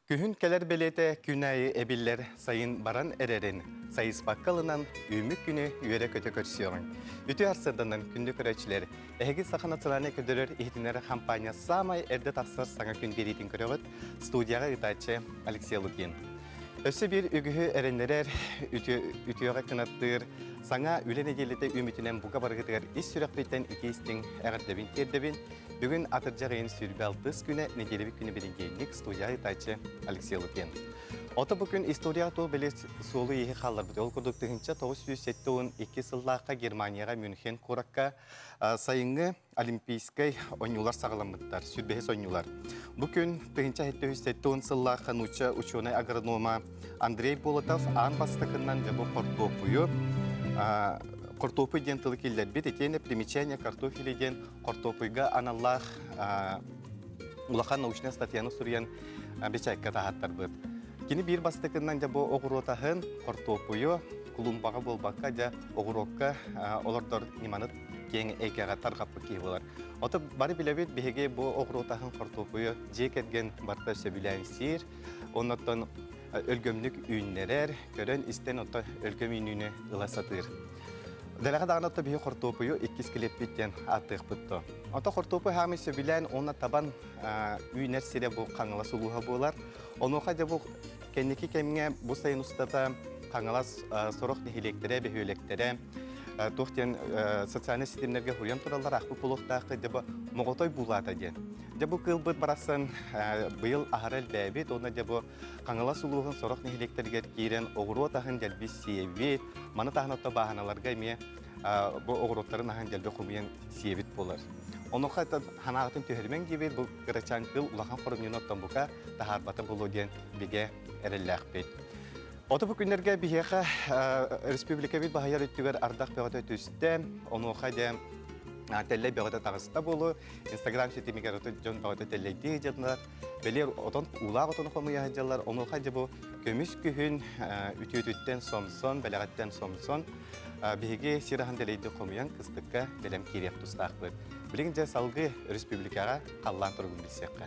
Kühün keler belete günayı ebiller sayın baran ererin, sayıs bakkalından ümük günü üyere kötü kötüsüyorun. Ütü arsırdanın kündük öğretçiler, ehegi sakanatılarına ködürür ihtinleri kampanya samay erde taksır sana gün beritin körüğüt, studiyaga ıtaçı Alexey Lupin. Össe bir ügühü erenlerer, ütüyoga kınattır, sana ülen ecelete ümitinen buka bargıtır iş sürekbitten iki istin eğerdebin kerdebin, bugün atırcağın sürbe altız güne necelebik günü bilingenlik studiyaga ıtaçı Alexey Lupin. Ota bugün istoriya to bele solu iyi kallar bit. Ol kurduk tıhınca 972 sıllığa Germaniyaga München kurakka sayıngı olimpiyskay oyunlar sağlamıtlar, sürdbehes oyunlar. Bugün tıhınca 770 sıllığa nuça uçuna agronoma Andrei Bolotov an bastakından da bu kortopuyu Картопы ден тылы келдер. Бет етені примечания картофеля ден картопыга аналлах улахан научная статьяны сурьян бечайка тахаттар быт. Кини бир бастыкынан да бу огуротахын картопыю кулумбага болбакка да огурокка олордор ниманыт кең экега таргаппы ки болар. Оты бары билебет беге бу огуротахын картопыю жекетген барта сөбүлән сир, оннотон өлгөмлүк үйнерер, көрөн истен ота өлгөм үйнүнө ыласатыр. Дәләгә дагы бие картопыю 2 килеппеттен аттык бутты. Ата картопы һәм сөбүлән онна табан үйнер сире бу каңла сулуга болар. Онуга да бу кеннеки кемгә бу сайын устата каңлас сорок нихилектере бехөлектере тохтен социаль системаларга хурьян туралар ахбы полуктагы да моготой булата ди. Да бу кылбыт барасын быел ахарел бәбит онна да бу каңла сулугын сорок нихилектерге кирен огуру тахын делбис сиевит маны тахнатта баханаларга ме бу огуруттарын ахын делбе кумыян сиевит болар. Onu hatta hanağıtın tühermen gibi bu kırıçan kıl ulağın forumyonottan buka taharbatı buludyen bige erellakbet. Oto bu günlerge biheka Respublika bit bahayar ütüger ardaq beğata ötüste, onu hatta telle beğata tağısıda bulu, Instagram setimiger ötü jon beğata telle diyecekler. Beler oton ulaq otonu komuya hacallar, onu hatta bu kömüş kühün ütüyütütten somson, belagatten somson, bihege sirahan deleydi komuyan kıstıkka belem kiriyek tustaqbet. Bilince salgı Respublikaga qallan turgun bilsekka.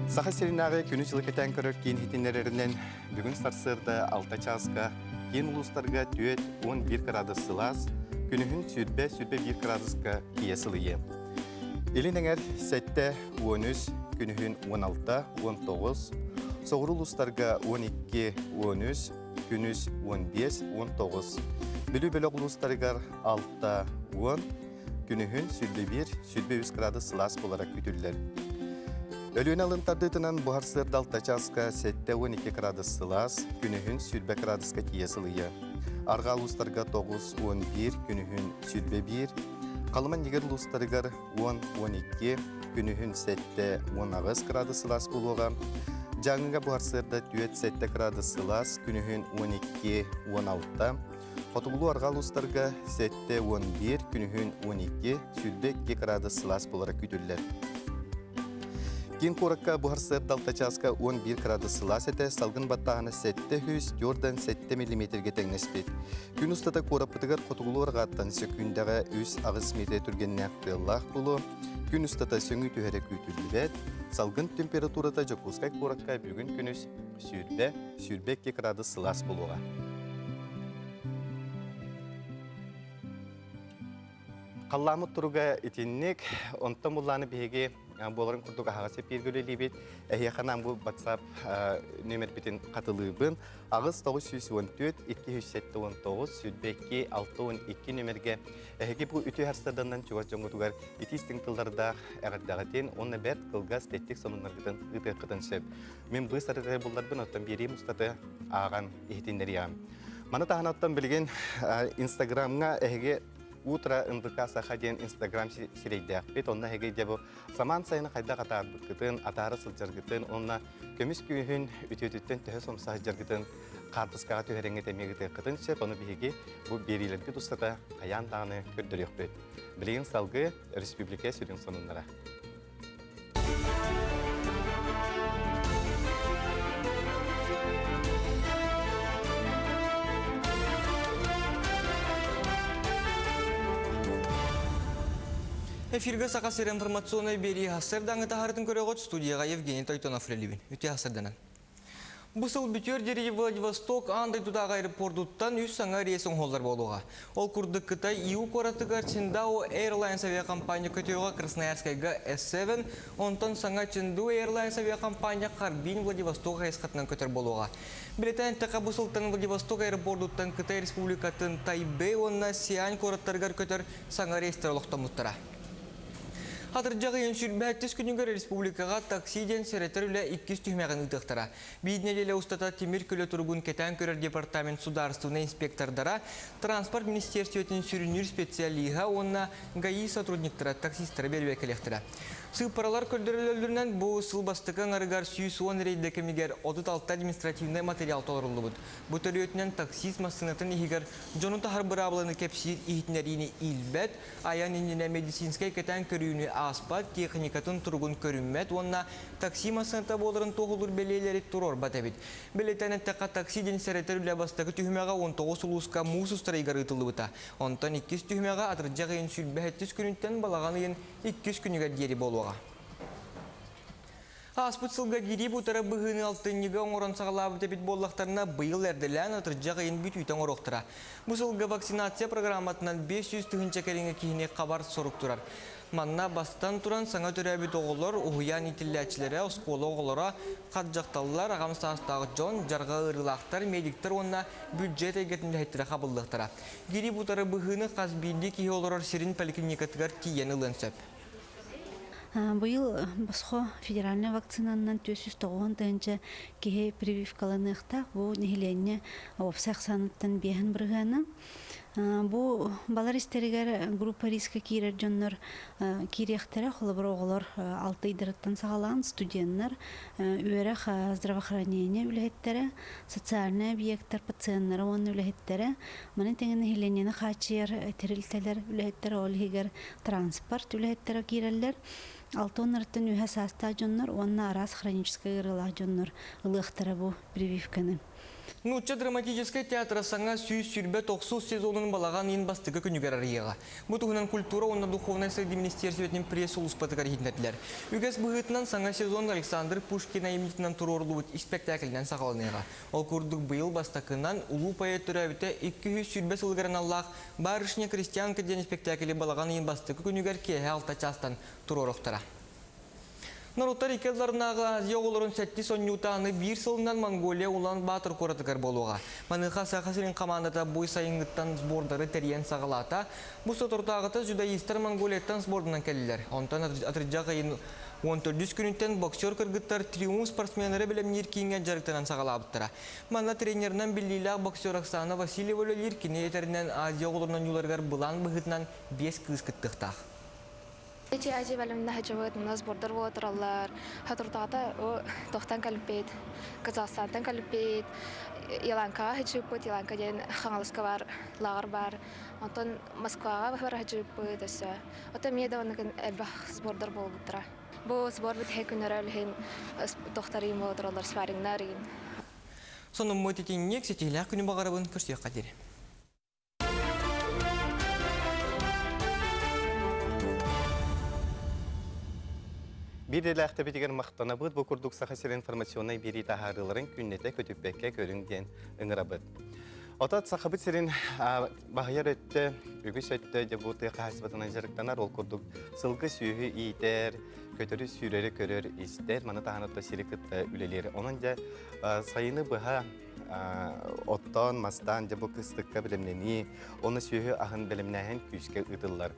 Saha serinare günü yılı keten körök keyin hitinlerinden bugün sarsırda 6 çaska, keyin uluslarga 4-11 gradus sılas, günühün sürbe 1 graduska kiyasılıyı. Elin eğer 7-13, günühün 16-19, soğur uluslarga 12-13, günüz 15-19. Bölü uluslarga 6-10, günühün sürbe 1 gradus sılas olarak kütürler. Ölüğün alıntardıtınan buhar sırda 6 çaska 7-12 gradus sılas, günühün sürbe graduska kiyasılıyı. Arga uluslarga 9-11, günühün sürbe 1, kalıman yeger uluslarga 10-12, günühün 7-19 gradus sılas buluğa. Жаңыңа buhar sırda 4-7 gradus sılas, günühün 12-16, Otubulu arga uluslarga 7-11, günühün 12, sürbe 2 gradus sılas bularak kütürler. Кен коракка buhar sırda 6 çaska 11 gradus sılas ete, salgın battağına 7-4'dan 7 mm tegnespet. Gün ustada korapıtıgar otubulu arga attan sökündəğe 3 ağız metre türgenine akdığılaq bulu, gün ustada söngü tühere kütürlübet, salgın temperaturada jokuskay korakka bugün günüz sürbe 2 gradus sılas buluğa. Qallamı turuga itinlik, ontan bullanı bihege boların kurduq ağası bir gölelibet, ehyaxanam bu WhatsApp nömer bitin katılığın, ağız 914 279 sürdeki 612 nömerge, ehege bu ütü herstadandan çoğaz jongutugar iti istintillarda ağırdağıten, onunla bert kılgaz tettik sonunlargıdan ıtıqıdan söp. Men bu sarıqı bullardan otan beriyim ustadı ağan ihtinleri yağım. Mana tahanattan bilgen Instagram'a ehege Утро НВК сахаден Инстаграм сирейдәк бит, онна хеге дебу саман сайын қайда қатар бұткытын, атары сылжаргытын, онна көміс күйін үтетіттен төхі сомсақ жаргытын, қартысқаға төхереңе темегіті қытын сөп, оны бігеге бұл берилерді тұстата қаян тағыны көрдірек бет. Білеген салғы Республика сүрін сонынлара. Эфирге сақасыр информационной бери хасыр даңыта хардың көрегот студияға Евгений Тойтонов лелебін. Үте хасырданан. Бұсыл бүтер дері Владивосток андай тудағы аэропортуттан үз саңа рейсің холдар болуға. Ол күрдік Кытай ИУ қоратыға Чиндао Airlines авиакомпания көтеуға Красноярскайға S7, онтан саңа Чинду Airlines авиакомпания Харбин Владивосток айсқатынан көтер болуға. Билетен тәқа бұсылтан Владивосток аэропортуттан Кытай Республикатын Тайбэй онна Сиань қораттарғар көтер саңа рейстер олықтан мұттыра. Хатыржағы еншүрбәттіс күнігер республикаға таксиден сәреттер үлі 200 түймәғін ұтықтыра. Бейднелелі ұстата темір көлі тұрғын кетен көрер департамент сударствуна инспектордара транспорт министерстветін сүрінер специалиға онна ГАИ сотрудниктара таксистері бербе келектіра. Сыпаралар көлдірілілерінен бұл сылбастықын арығар сүйісуан рейді кемегер 36 административный материал толырылы бұд. Бұтыр өтінен таксист масынатын егер жону тахар бұрабылыны кепсир ихтінеріне илбәт, аян еніне медицинскай кетен көріуіне аспат, техникатын тұрғын көрінмәт, онна такси масыната болырын тоғылыр белейлері тұрор батабет. Белетен әттіға такси ден сәреттер үлі бастығы түймеға 19 ұлысқа мұсыстар егар ұтылы бұта. Онтан 200 түймеға атырджағы ен сүлбәттіс күнінттен балағаны ен 200 күнігер дері болуға. Аспыт сылға дері бұтары бұғыны алтыннеге оңырын сағалабы тәбет боллақтарына бұйыл әрділән атырджағы ен бүт үйтен ұрықтыра. Бұл сылға вакцинация программатынан 500 түгінші кәріңе кейіне қабар сұрық тұрар. Манна бастан туран саңа төрәбет оғылар, ұғыян итілләчілері, ұсколы оғылара, қатжақталылар, ағамсастағы жон, жарға ұрылақтар, медиктер онына бюджет әйгетінде әйттірі қабылдықтыра. Гері бұтары бұғыны қазбейінде кейі оларар сирин поликлиникатығар тиен ұлын сөп. Быйыл босхо федеральный вакцинанан 490 тыгынча кеһе прививкаланыхта бу нехиленне опсах санаттан бехен биргана. Бу балар истеригер группа риска кирер жоннор кирехтере холоброголор 6 идираттан сагалан студенттер үерэх здравоохранение үлехеттере социальный объекттер пациенттер он үлехеттере маны теңен нехиленне хачер терилтелер үлехеттере олхигер транспорт үлехеттере киреллер Алтоннартын үһә саста жоннор, онна арас хроническая гырыла жоннор ылыхтара бу прививканы. Нучча драматический театр саңа сүйіс сүрбе 90 сезонын балаған ең бастығы күнігер арыяға. Бұтығынан культура, онна духовная среди министерсветінің пресс ұлыспатығар хитнәтілер. Үгәс бұғытынан саңа сезон Александр Пушкин айымнетінен тұрорлы бұд спектаклінен сақалыныға. Ол күрдік бұйыл бастақынан ұлу поэт түрәуіті 200 сүрбе сылғырын Аллах барышне крестьянка ден спектаклі балаған ең бастығы күнігер кеге алта частан тұрорықтыра. Наруттар икелларынағы Азия оларын сәтті соннютаны бір сылынан Монголия улан батыр қоратығар болуға. Маныға сақасырын қамандата бұй сайыңғыттан сбордары тәрien сағалата, бұл сотыртағыта жудаистар Монголияттан сбордынан кәлілер. Онтан атырджағы 14 күнінттен боксер кыргыттар триумф спортсменері білімнер кейінген жарықтанан сағалабыттыра. Манна тренерінен біліліғ боксер Оксана Васильева леркіне етерінен Азия оларынан юларғар бұлан бұғытынан 5 кыз кыттықтақ. Эти Азия бәлімді хәжевет, мұназ бордар болатыралар. Хатыртағата тоқтан кәліппет, Казахстантан кәліппет, Иланкаға хәжевет, Иланка ден Хаңалыска бар, лағыр бар. Онтан Москваға бар хәжевет өсі. Ота мейді онығын әлбәқ сбордар болуыдыра. Бұл сбор біт хәкүнер әліхін тоқтарым болатыралар, спаррингнар еген. Соның мөтетеннек сетейлі күні бағарабын көрсек қадері. Bir eləkdə bitigər maqtana bud bu kurduk saxasir informasyonay biri taharıların künnete kötübbekке körüngden ıngırabıd. Otat saxabıt sirin bahayar ötті, ügüs ötті de bu tıyqa hasbatına jarıqtanar ol kurduk sılgı süyü iyiter, kötürü süreri körür ister, manı tahanıtta sirikit üleleri. Onun da sayını bıha ottan, mastan, bu kıstıkka bilimleni, onu süyü ahın bilimnəhen küske ıdıllar.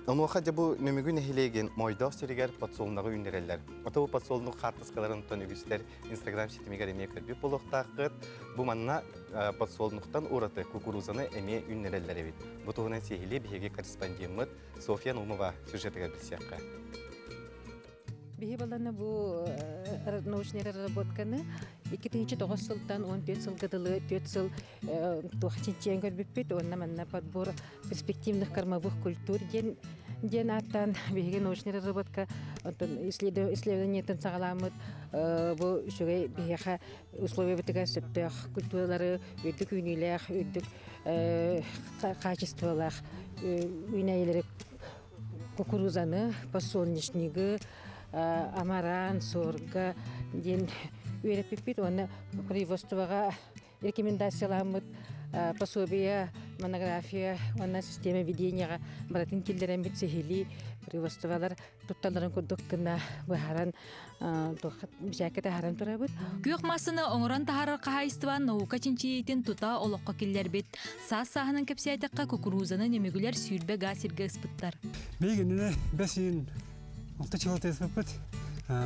Onu oxaca bu nümügün ehilegen moydaq sürüger patsolnağı ünderələr. Ota bu patsolnuq xartıskaların tönügüstər Instagram sitimiga demeye körbü buluqtaqıd. Bu manna patsolnuqtan uğratı kukuruzanı emeye ünderələr evit. Bu tuğunan sehili bihege korrespondiyemmet Sofya Numova sюжетіға білсеққа. Бихи баланы бу научный разработканы 2009 сылдан 14 сылгыдылы 4 сыл тухачинчен көрбүппүт онна манна подбор перспективных кормовых культур ден аттан бихиге научный разработка исследование тансагаламыт бу шугай бихиха условия битига сөптөх культуралары өйдүк үйнүлэх өйдүк качестволах үйнәйлери кукурузаны, подсолнечниги, амаран, сорга, ден үйреппит, оны производствоға рекомендацияларымыд, пособия, монография, оны система веденияға баратын келдерен бит сехили производстволар тутталарын көрдік кына бұхаран бішәкеті харан тұрабыд. Күйік масыны оңыран тахарар қағайыстыван наука чинчиетін тута олыққа келдер бет. Саас сағының кәпсиятыққа кукурузаны немегілер сүйірбе ғасирге ұспыттар. Бейгеніне бәсін 6 жылыты ұспыппыт.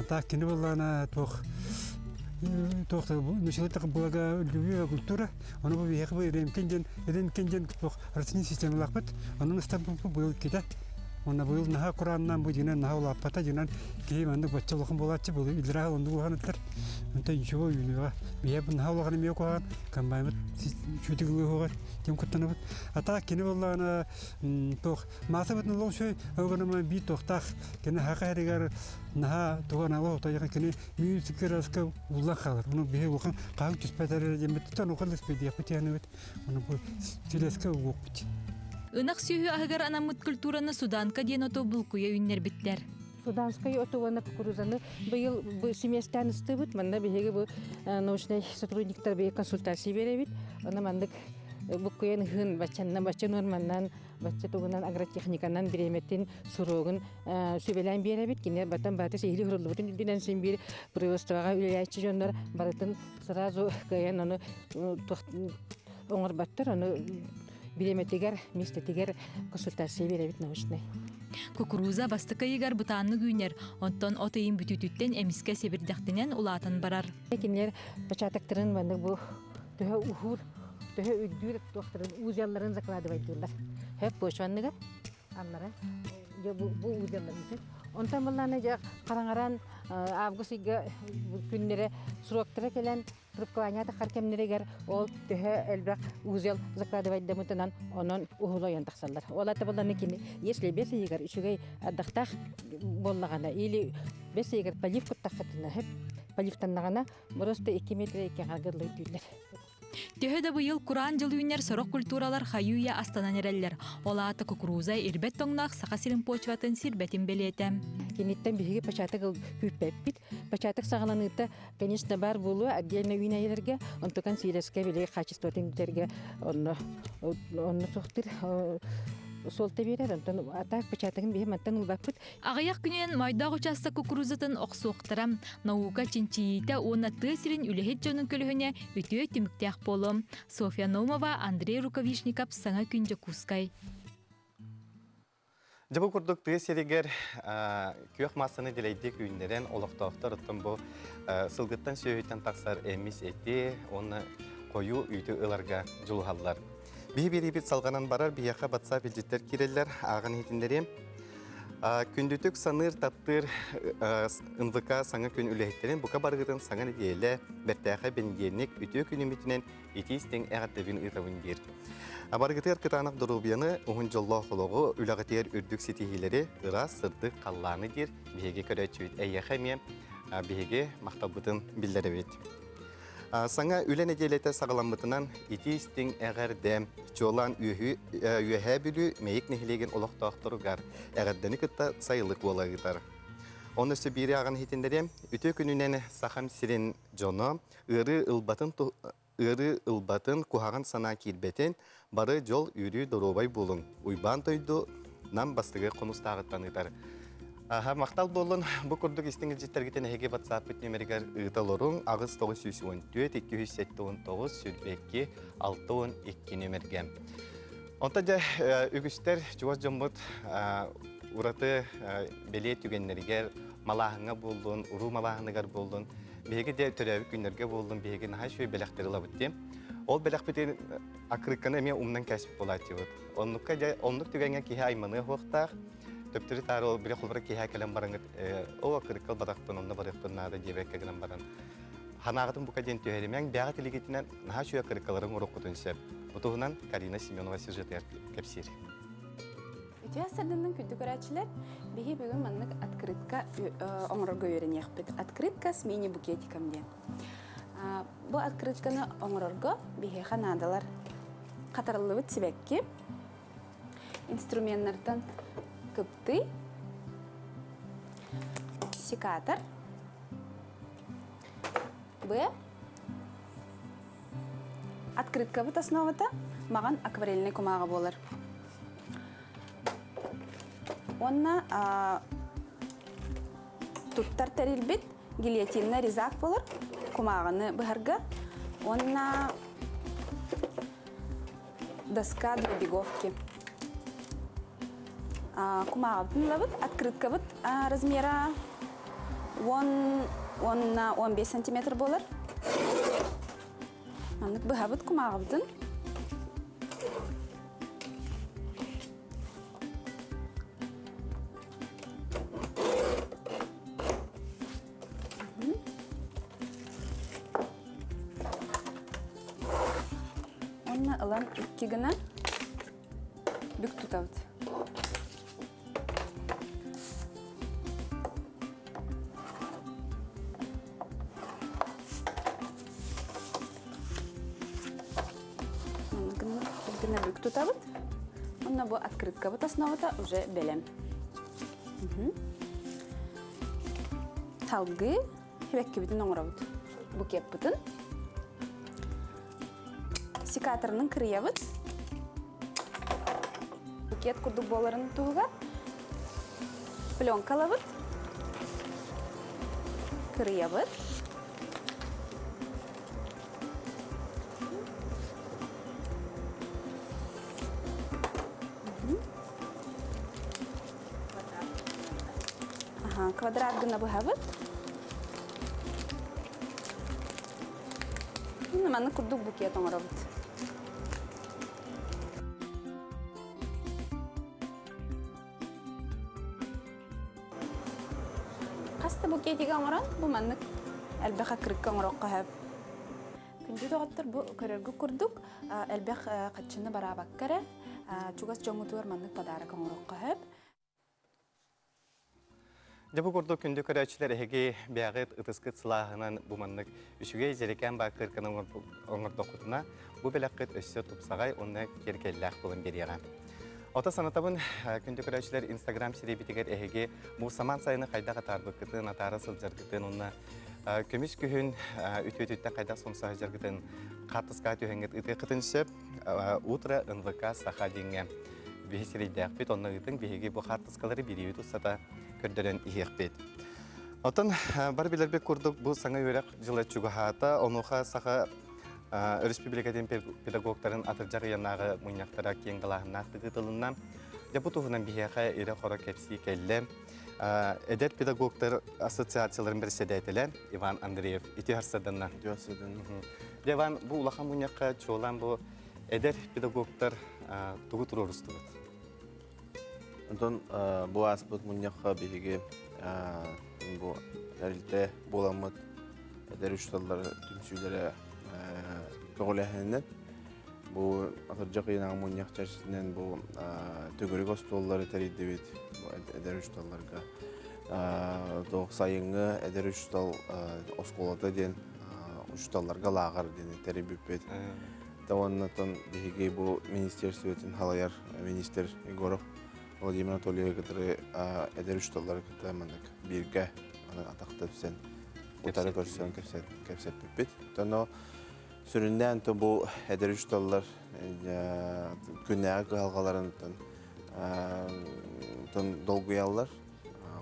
Так, кені болғана тоқты нөшелеттігі бұлаға үлгігі культура. Оны бұл еқі бұл еренкенден рацини системалақ бұд. Оның ұстап бұл кеді. Оны бұл наға құранынан бұл жинан наға олаппата жинан кейім андық бачалықын болатшы бұл үлдіраға онды болған өттір. Онта үшіға үйінеға бейе бұл наға олағаны меу қоған, қамбаймыд шөтігілі қоған, дем күттіні бұд. Ата кені болағына тоқ масы бұдын лоң шөй, өғаныма бей тоқтақ, кені хақа әрігер наға туған алы оқтайға кені мүйісікер асқа ұллақ қалыр. Оны бейе оған қағын түспәтәрі жембеттітен оған ліспейді яқпыт яны бұд. Оны бұл телеске ұғық бұд. 은ақ сүйі ағығар анамыт культураны Суданка ден ото бұл күе үннер біттер. Суданская отована кукурузаны был семестян стыбыт, манна беге бу научный сотрудниктар бе консультация беребит. Она мандык бу куен хын бачан норманнан бача тугунан агротехниканан биреметтин сурогун сүбелен беребит. Кине батан баты сехили хурулбутун динен сен бир производствога үләйчи жондар барытын сразу куен аны оңор баттыр, аны биреметигер, мистетигер консультация беребит научный. Кукуруза бастықы егер бұтанны күйнер, онтон отайын бүтүтүттен әміске себірдіқтінен ұлатын барар. Кинер пачатактырын бандық бұл төһө ухур, төһө үддүр тоқтырын узялларын закладывайдылар. Хөп почванныгар, аннара, бұл узялларын. Онтан болланы жақ қараңаран августыга күннері сроктыра келен трубкаланята харкемнерегер ол төһө элбак узел закладывайда мутанан онон ухулоян тахсаллар. Олата болланы кини, если бес егер үчүгей аддахтах боллагана или бес егер полив куттахатына хеп поливтаннагана просто 2 метр экен агырлы дүйлер. Төһөдө быйыл Куран жылы үнер сорок культуралар хаюя астанан эреллер. Олааты кукуруза ирбет тоңнақ сақа сирин почватын сирбетин белетем. Кенеттен биһиги пачатык күппеппит. Пачатык сагаланыта, конечно, бар болу отдельно үйнәйләргә, онтукан сиреске биле качествотын үтерге онны сохтыр солта берер, онтан атак пачатыгын биһи маттан улбаппыт. Агаяк күнен майдақ участа кукурузатын оқсуқтырам. Наука чинчиите оны тысырин үлехет жонун көлүхіне үтіе түміктеқ болым. Софья Наумова, Андрей Рукавишников, Саңа күнде Кускай. Жабы күрдік тысыригер күйек масыны делейдік үйіндерен олықтауқтар ұттым бұл сылғыттан сөйттен тақсар әміз әтті, оны қою үйті ұларға жұлғалар. Бейберебет салғанан барар, бияқа батса білдеттер керелер, ағын етіндерем. Күндітік саныр таптыр ынвыка саңа күн үләйттерін бұқа барғырын саңын дейелі бәртәқі бәнгернек үті күнімітінен етейістен әғаттабын ұйтавын дер. Барғытыр күтанық дұрубияны ұғын жоллау қолығы үләғытер үрдік сетихилері ұрас сырдық қалланы дер, бейге көрәтшүйт әйеқі ме бейге мақтабытын білдірі бет. Саңа үлән әделеті сағаламытынан етейістің әғірді жолан үйәхә білі мәйік нәхілеген олықтақтырығар әғірдіні күтті сайылық олағыдар. Оны үсі бері ағын хетіндерем, үті күнінен сақам сирен жоны ұры ұлбатын күхаған сана келбетін бары жол үрі дұробай болың. Уйбан тойды нам бастығы қоныстағыттанығдар. Мақтал болын, бұл күрдік істіңіз жеттергетен әйге батсапыт нөмірігер ұйталырың ағыз 914-279 сүрбекке 612 нөмірген. Онта жа үгістер жуаз жомбыт ұраты беле түгенлергер малағыңа болын, ұру малағыңығар болын, беге де түрәвік күнерге болын, беге наға шөй беләқтеріла бұтты. Ол беләқ бітен ақырыққаны әме ұмнан кәсіп болады. Онлық түгенге кейі айманы хоқтақ, төптүрі тары ол бірі құлбыры кейі әкелен барыңыз, ол ақырыққал бадақпын, онда барықпын нады дебек кәгінен барың. Ханағытын бұқа ден түйерімен бәға тілегетінен наға шүй ақырыққаларын ұрық құтынсер. Бұтығынан Карина Семенова сюжеті кәпсер. Үтіе сәрдінің күнді көрәтшілер, бейі бүгін маннық открытка оңырырға өрін еқпет. Открытка с мини-букетиком ден. Бұл открытканы оңырырға бейі ханадалар қатарылы бұт себекке. Инструменттардан кыпты, секатор. Б. Открытка бит основата, маған акварельный кумага болар. Онна туттар тәрилбит, гильотинна ризак болар, кумаганы быһарга. Онна доска для беговки. Кумагабытын лабыт, открытка бит размера 10 на 15 сантиметр болар. Аннык быһабыт кумагабытын. Онна ылан икки гына бүк тутабыт. Гына бүк тутабыт. Онна бу открытка бут основата уже белем. Талгы хебекке бүтүн оңорабыт. Бу кеп бүтүн. Секаторның кырыябыт. Букет курдук боларын туğuга. Пленкалабыт. Кырыябыт. Квадрат гына быһабыт. Маны курдук букет оңорабыт. Каста букетиге оңоран, бу маннык әлбәха кырыкка оңорокка һәп. Күндү догаттар бу көрөргө курдук, әлбәх катчыны барабаккара, чугас жоңутуар маннык подарок оңорокка һәп. Жабы курду күндү көрәчләр эге бягыт ытыскыт сылахынан буманнык үшүгө жерекән бакыркының оңордокутуна бу беләккет өссө тупсагай онны кергелләх булын берегә. Ота санатабын күндү көрәчләр Instagram сиребитигер эге бу саман сайыны кайда катарбыкытын атары сылжыргытын онна көмүс күһүн үтүтүттә кайда сомса жыргытын катыска төһәңгет ыты кытынчып утра НВК сахадиңе бесиридәк бит онны ытын беге бу катыскалары бирибит усата көрдөрөн иһекпет. Отон бар билербек курдук бу саңа өрәк жылы чугахата онуха саха республикаден педагогтарын атыржак янагы муйнактара кең калаһына тыгытылыннан жабу туһунан биһәкә ире хора кепси келле эдер педагогтар ассоциацияларын председателе Иван Андреев итиһарсаданна. Иван бу улахан муйнакка чолан бу эдер педагогтар тугу турурустугут. Онтон бу аспыт муньяха биһиге бу әрилте боламыт эдер үшталлар түмсүйләре көңүләһеннән бу атыржак янагы муньях чарсыннан бу төгөрөк остоллары тәридде бит эдер үшталларга док сайынгы эдер үштал осколата ден үшталларга лагар ден тәрибит таваннатан биһиге бу министерствотын халаяр министр Егоров Владимир Анатольевич, который эдер үшталлары кытаманык бирге атактап сен утары көрсөн кепсеп бит. Тоно сүрүндөн то бу эдер үшталлар күнәгә калгаларын тон долгуяллар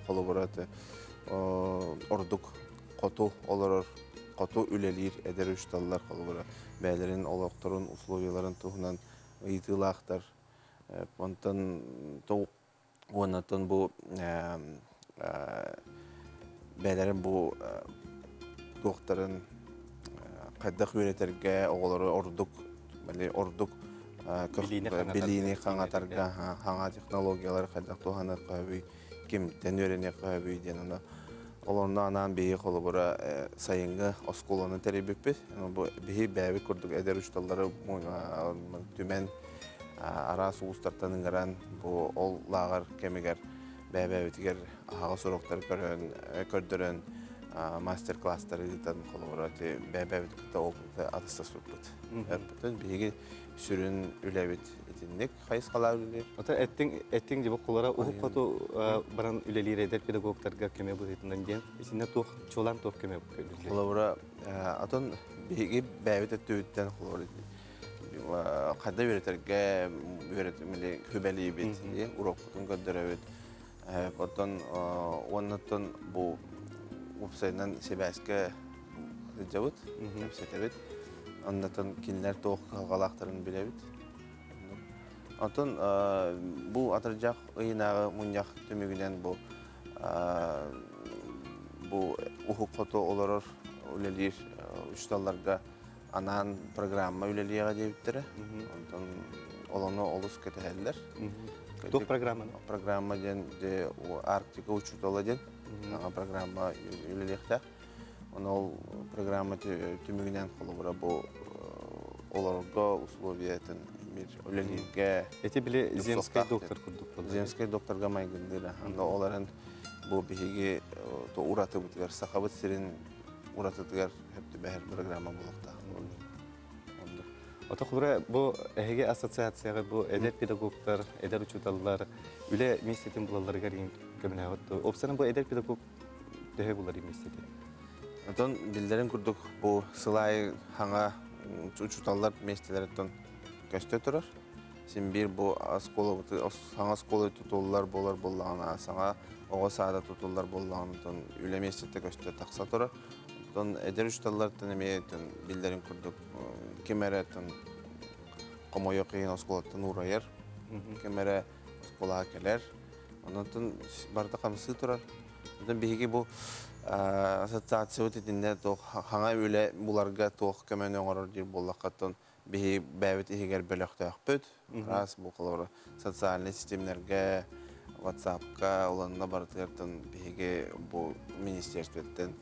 колобораты ордук коту олорор коту үлелир эдер үшталлар колобора бәйләрен олокторун условияларын туһунан ыйтылактар. Онтон онтон бу бәйләрен бу доктарын кайдак үйрәтергә оглары ордук билини хаңатарга хаңа технологиялар кайдак туханы кабый кимден өйрәнә кабый дигән олонна анан бии колобора сайынгы осколаны теребеппи бу бии бәби күрдүк эдер үшталлары түмен ара суустартан ыңгаран бу ол лагар кемигер бәбәбитигер ага сороктар көрдөрөн мастер-класстары дитан холора те бәбәбит кыта опыты атыстасып бит. Бүтін биги сүрін үләбит этинник хайс кала үле. Ота эттин жибо кулара ухуп кату баран үлелир эдер педагогтарга көмө булытынан ден. Исине тух чолан тух көмө булды. Холора атон биги бәбит төттен холора. Када өйрәтергә өйрәтмәле хөбәли бит, урок тун гөдөрәбит. Потом оннан бу упсайнан себәскә җавыт, сетәбит. Оннан кинләр тох галактарын биләбит. Антон бу атырҗак ыйнагы муньяк төмегеннән бу ухукото олорор үлелир ушталларга анан программа үлелиягә диптер. Антон олоны олус кетәләр. Тух программа. Программа ден де Арктика учутала ден. Программа үлелиякта. Ол программа төмегеннән холобра бу олорга условиятын мир үлелиягә. Эти биле земский доктор курдук булды. Земский докторга майгындыра. Анда оларын бу биге то ураты бутгар сахабат сирин уратыгар хепти бәһәр программа булакта. Ота кулара бу эге ассоциацияга бу эдер педагогтар, эдер учуталлар үле местетин булаларга рин көмөнә отты. Опсана бу эдер педагог дәһә булар местети. Антон билдерен курдук бу сылай хаңа учуталлар местелерден көстө турар. Син бир бу аскола хаңа скола тутуллар болар боллагана, саңа ого саада тутуллар боллагандан үле местетте көстө такса турар. Антон эдер учуталлар тенемейтен билдерен курдук кемеретін қомойы қиын осколаттың ұрайыр, кемері осколаға келер. Онын барды қамсы тұрар. Онын бейге бұл ассоциация өтетінде хаңа өлі бұларға тоқ көмені оңырыр дер болаққаттың бейге бәвет егер бөліқті өкпөд. Рас бұл қылары социальный системлерге, WhatsApp-қа, оланына бардығырдың бейге бұл министерстветтен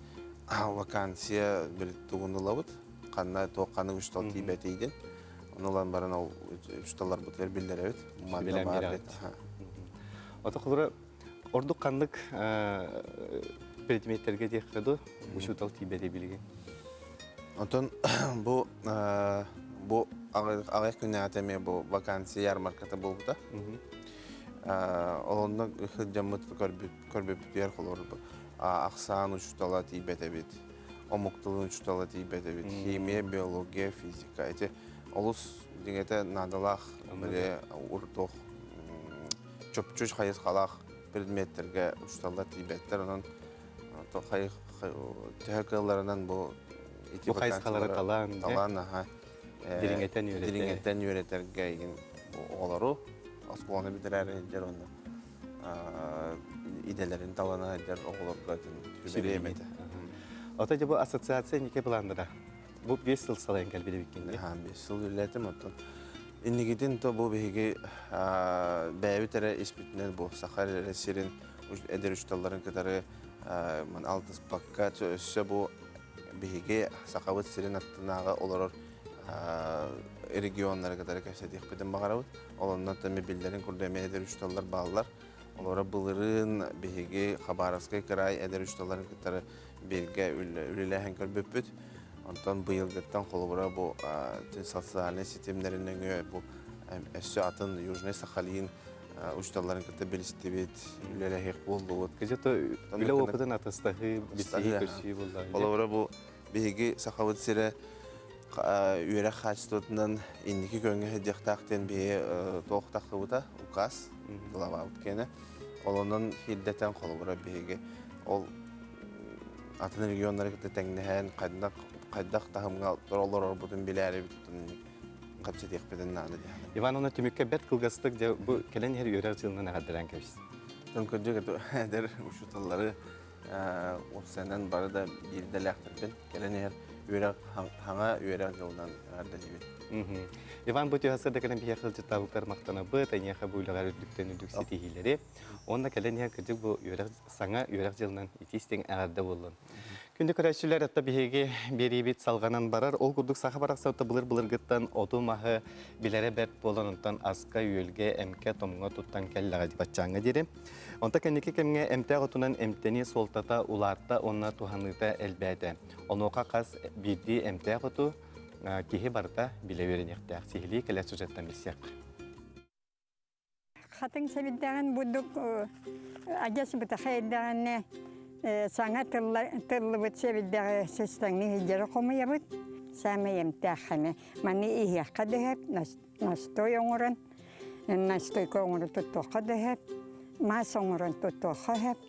вакансия білітті ұғындылауыд. Қанна тоққаны үштал тибетейден. Онылан баран ол үшталар бұтыр білдер әует. Ота құлыра ордық қандық предметтерге де қады үштал тибеті білген? Онтон бұл ағай күнне әтеме бұл вакансия ярмарката бұл бұта. Олонның үхі жаммыты көрбеп бер қолыр бұл. Ақсан үштала тибет әбет. Омуктулун чутала тибетебит. Химия, биология, физика. Эти олус дегете надалах, биле уртох, чөпчүч хайыз халах предметтерге чутала тибеттер. Анан то хай техникаларынан бу ити хайыз халары талан, талан, аха. Дирингеттен үйрөтерге еген олару. Осколаны битерер эдер онда. Иделерин талана эдер оголорга күбелемете. Ота жабы ассоциация неке бұландыра? Бұл 5 жыл салайын кәлбеді беккенде? 5 жыл үләтім оттын. Иннегеден то бұл бейге бәйбі тәрі еспетінен бұл сақар әресерін әдер үшталарын кітары алтыс баққа өсі бұл бейге сақавыт серін аттынаға оларыр регионлары кітары кәсәді еқпеден бағарауыд. Оларынан тәмі білдерін күрдеме әдер үшталар бағалар. Олара бұлырын бейге Хабаровскай край әдер үшталарын кітары берге үлеләһен көрбөппүт. Онтон быйылгыттан қолыбыра бұл социальный системлерінен бұл өссі атын Южный Сахалин ұшталарын кірті белістебет, үлеләхек болды. Кәжеті үлі опыдың атыстағы бесігі көші болды. Қолыбыра бұл бейгі сақавыт сірі үйері қачыстотынан индікі көнгі хедектақтен бейі тоқтақты бұта, указ, глава өткені. Олының хилдеттен қолыбыра бейгі ол атын регионлары кітті тәңнәһән қайдақ тағымға тұралар бұтын біләрі бүтін қапсет еқпеден нады дейін. Иван, оны түмікке бәт қылғастық, бұл кәлен ер үйрәк жылынан ағадыран көшсіз? Төн көдік әдір ұшытылары осынан бары да бірді ләқтірпен кәлен ер хаңа үйрәк жылынан ағады дейін. Иван, бұл түйасырда кәлен бейе қылжы табылтар мақтана бұд, әнеға бұйлағар үдіктен үдік сетихилері. Онда кәлен ер күрдік бұл саңа үйрәк жылынан итістен ағады болын. Күнді көрәшілер әтті бігеге берейбет салғанан барар, ол күрдік сақы барақсауты бұлыр-бұлырғыттан оду мағы білері бәрт боланынтан асқа үйелге әмке томға тұттан кәлліға дебатчаңы дері. Онта кәнеке кәмге әмтә ғытынан әмтәне солтата уларта онна туғаныта әлбәді. Онуға қаз бірді әмтә ғыту кеге барда біле өренектәк. Сихили кәлі сюжеттан білсек. Хатын сәбіддәғін бұдық ажасы бұта қайдағын саңа тыллы бұт сәбіддәғі сәстаңны хеджері қомыя бұт. Сәмі емтәқіні. Маны ихияққа дәхәп, настой оңырын, настой көңірі тұттуққа дәхәп, мас оңырын тұттуққа әп.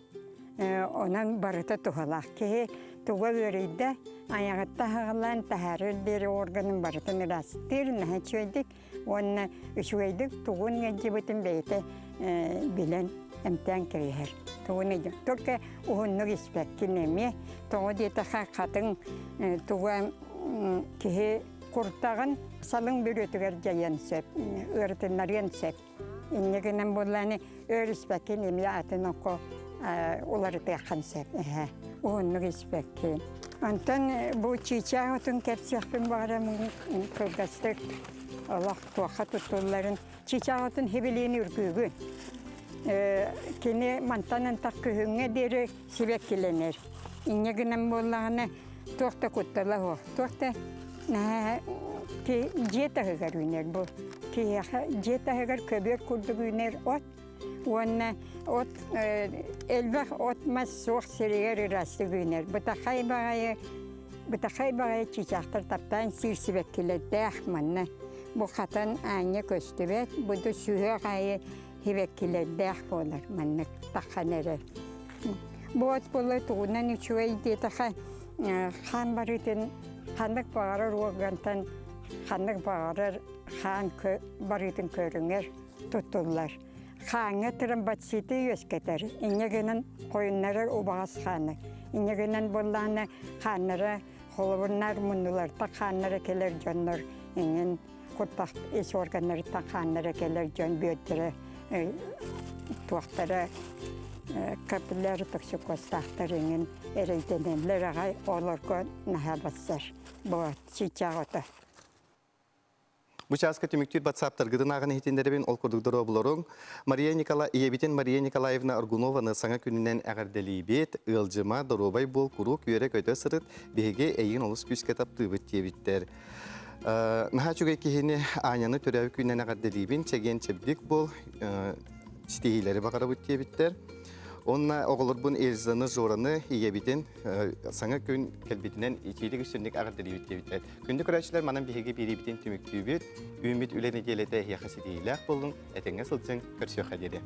Онан барыта тұғалақ кеге тұға өрейді. Аяғытта ғылан тәхәрілдері органын барытын растыр, нәхә чөйдік. Оны үшвейдік тұғын ғанчы бұтын бейті білен әмтән кірейер. Тұғын үйді. Түркі ұғыннық іспәккен әме. Тұғы дейті қатын тұға кеге құртағын салың бір өтігер жайын сөп, өртінларген сөп. Иннегінен боланы өр іспәккен әме атын оқы олары тәққан сөп. Ұғыннық іспәккен. Онтан бұл чича отын кәрсеқпен бағарамын кылғастық. Allah tuaqa tutulların çiçağıtın hebeleğini ürkügün. Kene mantanın takkıhınga deri sebekkilenir. İnne günem bollağına tuaqta kuttala ho. Tuaqta ki jeta hıgar üner bu. Ki jeta hıgar köbür kurdu üner ot. Ona ot elbaq otmaz soğuk seriger rastı üner. Bıtakay bağaya çiçaktır taptan sir sebekkiler dağmanna. Bu xatan anya köstübet, bu da sühü gayı hivekkiler dağ olur, mannak takanere. Bu at bolu tuğunan üçüvey deytaqa xan barıtın, xanlık bağırır oğantan, xanlık bağırır, xan barıtın körünger tutullar. Xanı tırımbatsiti yüzketer, ineginin koyunları ubağız xanı. İneginin bollarını xanları, xolubunlar mundular, ta xanları keler canlar, ingen kurtak iş organları takanlara gelir can büyütleri tuakları kapıları toksikostahtarının ereydenenler ağay olurken nahabasır bu çiçeğotu. Bu çağızka tümüktür WhatsApp targıdın ağın ehitinleri ben ol kurdukları obularım. Maria Nikolayevna Argunova'nı sana gününden ağırdeliyibet, ılcıma, dorobay bol kuruk, yörek öte sırıt, bihege eyin olus küsketap tıbıt diyebitter. Naha çöge kihini anyanı törevi günden ağırdeliyibin, çegen çebdik bol, çistihileri bakara bit diyebitter. Onunla oğulur erzanı zoranı iyebiten sana gün kelbetinden içilik üstünlük ağırdeliyibit diyebitter. Gündük öğrenciler manam bihege biribiten tümüktübüt, ümit üleni gelete yakası değiller bulun, etenge sılçın, körsüyor kaderi.